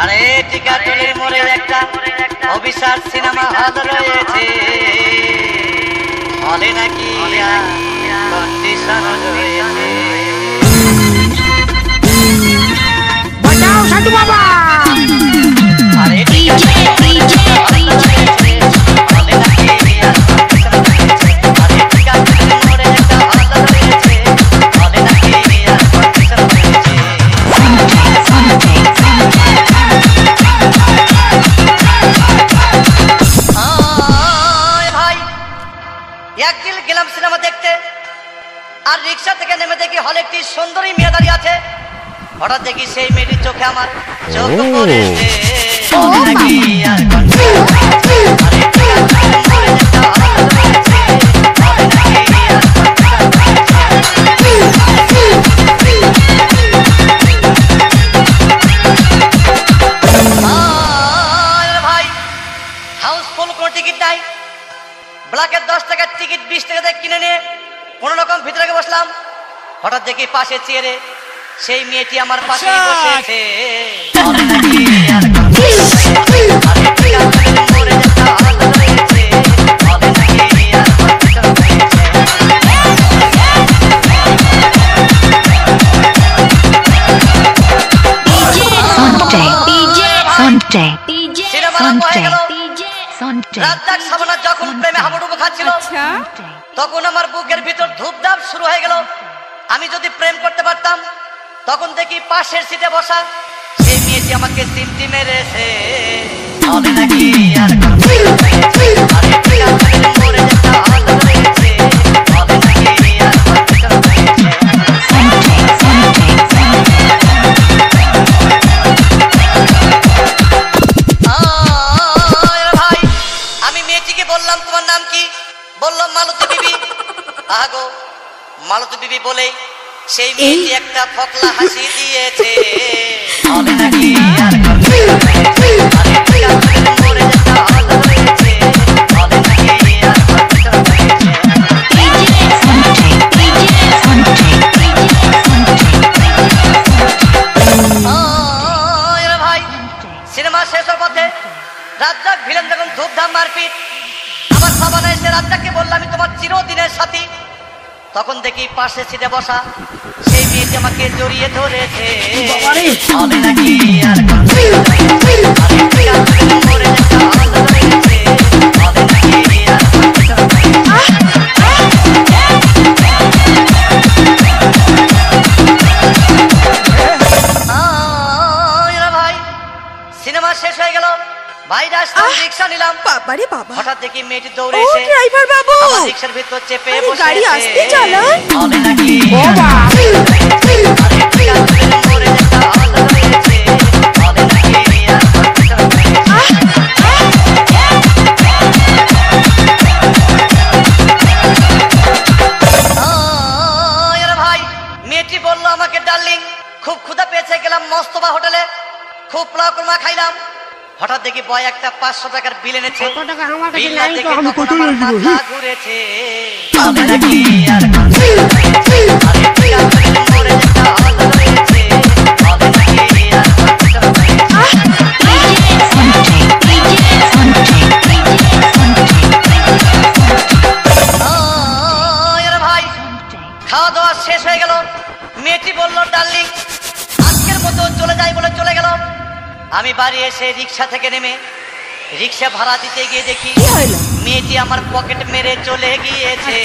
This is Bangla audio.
আরে টিকাটুলির মোড়ে একটা অভিশাপ সিনেমা হল রয়েছে, হলে নাকি কন্ডিশন রয়েছে। বাঁচাও সাধু বাবা। আরে একদিন গেলাম সিনেমা দেখতে, আর রিক্সা থেকে নেমে দেখি হলে একটি সুন্দরী মেয়ে দাঁড়িয়ে আছে। হঠাৎ দেখি সেই মেয়েটির চোখে আমার চোখ পড়েছে। ভাই হাউসফুল কোনো টিকিট নাই, ব্ল্যাকের 10 টাকার টিকিট 20 টাকা দিয়ে কিনে নিয়ে কোন রকম ভিতরে বসলাম। হঠাৎ দেখি পাশে চেয়ারে সেই মেয়েটি আমার পাশে বসেছে। যখন প্রেমে হাবুডুবু খাচ্ছিল তখন আমার বুকের ভিতর ধূপধাপ শুরু হয়ে গেল। আমি যদি প্রেম করতে পারতাম, তখন দেখি পাশের সিটে বসা সেই মেয়েটি আমাকে সিমটি মেরেছে। বললাম তোমার নাম কি? বললাম মালতী বিবি। আগো মালতী বিবি বলে সেই মেয়েটি একটা ফকলা হাসি দিয়েছে। ভাই সিনেমা শেষ হওয়ার পথে রাজ্জাক ভিলেন যখন ধূপধাম মারপিট, আমার সাবানা এসে রাজ্জাককে বললাম আমি তোমার চিরদিনের সাথী। তখন দেখি পাশে সিটে বসা সেই মেয়েটি আমাকে জড়িয়ে ধরেছে। ভাই সিনেমা শেষ হয়ে গেল, বাইরে আসলাম, রিক্সা নিলাম। বাবারে বাবা, হঠাৎ দেখি মেয়েটি দৌড়ে এসে ড্রাইভার বাবু আমার রিক্সার ভিতর চেপে বসেছে। গাড়ি আসতে চালান। ভাই মেয়েটি বললো আমাকে ডার্লিং, খুব ক্ষুধা পেয়েছে, গেলাম মস্তবা হোটেলে, খুব পোলাও কুরমা খাইলাম। হঠাৎ দেখি বয় একটা 500 টাকার বিল এনেছে। ঘুরেছে ভাই খাওয়া দাওয়া শেষ হয়ে গেল। মেয়েটি বললো ডার্লিং আজকের মতো চলে যাই বলে চলে গেল। আমি বাড়ি এসে রিক্সা থেকে নেমে রিক্সা ভাড়া দিতে গিয়ে দেখি মেয়েটি আমার পকেট মেরে চলে গিয়েছে।